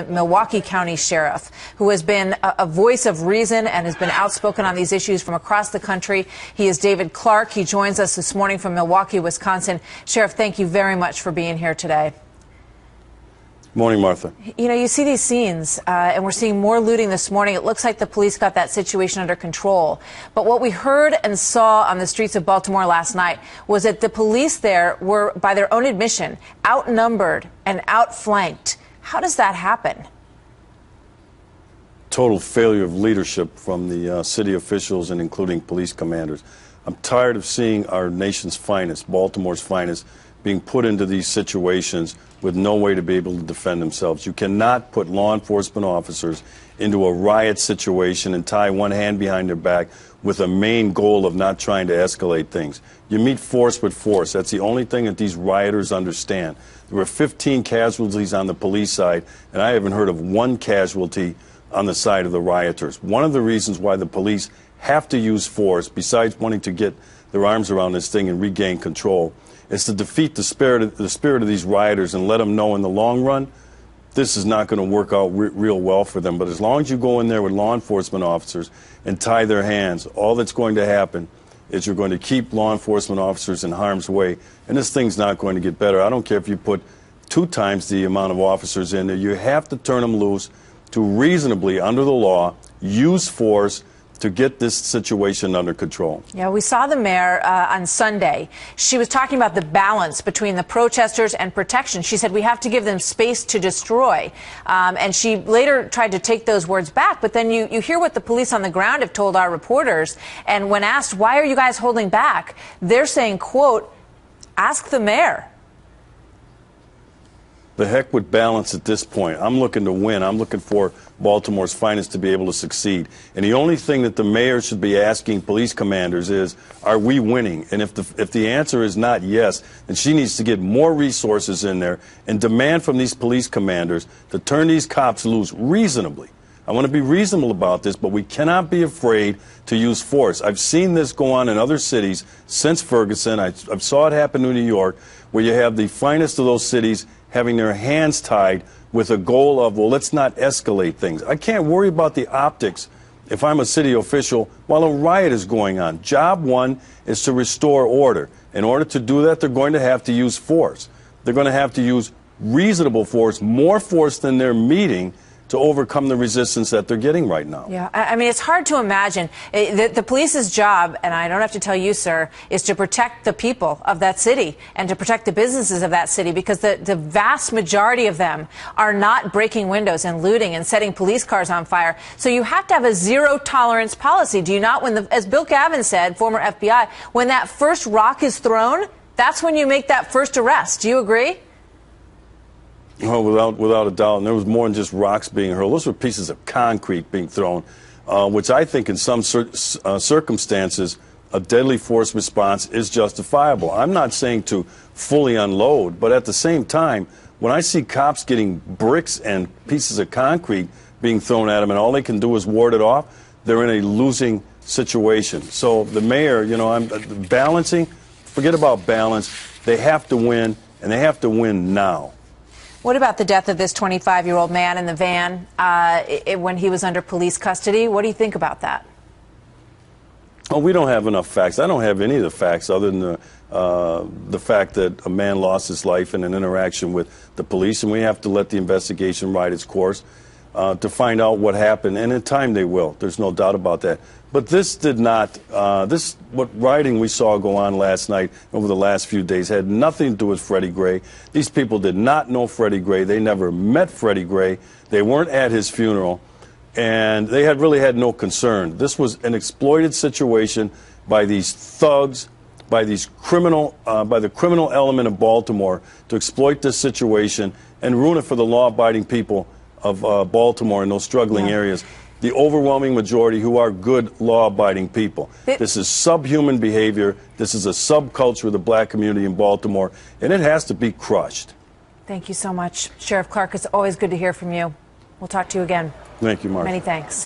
Milwaukee County Sheriff, who has been a voice of reason and has been outspoken on these issues from across the country. He is David Clark. He joins us this morning from Milwaukee, Wisconsin. Sheriff, thank you very much for being here today. Morning, Martha. You know, you see these scenes, and we're seeing more looting this morning. It looks like the police got that situation under control. But what we heard and saw on the streets of Baltimore last night was that the police there were, by their own admission, outnumbered and outflanked. How does that happen? Total failure of leadership from the city officials and including police commanders. I'm tired of seeing our nation's finest, Baltimore's finest, being put into these situations with no way to be able to defend themselves. You cannot put law enforcement officers into a riot situation and tie one hand behind their back with a main goal of not trying to escalate things. You meet force with force. That's the only thing that these rioters understand. There were 15 casualties on the police side, and I haven't heard of one casualty on the side of the rioters. One of the reasons why the police have to use force, besides wanting to get their arms around this thing and regain control, is to defeat the spirit of these rioters and let them know in the long run this is not going to work out real well for them. But as long as you go in there with law enforcement officers and tie their hands, all that's going to happen is you're going to keep law enforcement officers in harm's way, and this thing's not going to get better. I don't care if you put 2 times the amount of officers in there. You have to turn them loose to reasonably, under the law, use force to get this situation under control. Yeah, we saw the mayor on Sunday. She was talking about the balance between the protesters and protection. She said we have to give them space to destroy. And she later tried to take those words back. But then you hear what the police on the ground have told our reporters. And when asked, why are you guys holding back? They're saying, quote, ask the mayor. The heck with balance at this point. I'm looking to win. I'm looking for Baltimore's finest to be able to succeed. And the only thing that the mayor should be asking police commanders is, are we winning? And if the answer is not yes, then she needs to get more resources in there and demand from these police commanders to turn these cops loose reasonably. I want to be reasonable about this, but we cannot be afraid to use force. I've seen this go on in other cities since Ferguson. I saw it happen in New York, where you have the finest of those cities having their hands tied with a goal of, well, let's not escalate things. I can't worry about the optics if I'm a city official while a riot is going on. Job one is to restore order. In order to do that, they're going to have to use force. They're going to have to use reasonable force, more force than they're meeting, to overcome the resistance that they're getting right now. Yeah, I mean, it's hard to imagine. The police's job, and I don't have to tell you, sir, is to protect the people of that city and to protect the businesses of that city, because the vast majority of them are not breaking windows and looting and setting police cars on fire. So you have to have a zero-tolerance policy, do you not? As Bill Gavin said, former FBI, when that first rock is thrown, that's when you make that first arrest. Do you agree? Oh, without a doubt. And there was more than just rocks being hurled. Those were pieces of concrete being thrown, which I think in some circumstances a deadly force response is justifiable. I'm not saying to fully unload, but at the same time, when I see cops getting bricks and pieces of concrete being thrown at them and all they can do is ward it off, they're in a losing situation. So the mayor, you know, I'm balancing, forget about balance. They have to win, and they have to win now. What about the death of this 25-year-old man in the van when he was under police custody? What do you think about that? Oh, we don't have enough facts. I don't have any of the facts other than the fact that a man lost his life in an interaction with the police, and we have to let the investigation ride its course to find out what happened, and in time they will. There's no doubt about that. But this did not, what rioting we saw go on last night over the last few days had nothing to do with Freddie Gray. These people did not know Freddie Gray. They never met Freddie Gray. They weren't at his funeral, and they really had no concern. This was an exploited situation by these thugs, by the criminal element of Baltimore to exploit this situation and ruin it for the law-abiding people of Baltimore and those struggling areas. The overwhelming majority who are good law-abiding people. This is subhuman behavior. This is a subculture of the black community in Baltimore, and it has to be crushed. Thank you so much, Sheriff Clark. It's always good to hear from you. We'll talk to you again. Thank you, Martha. Many thanks.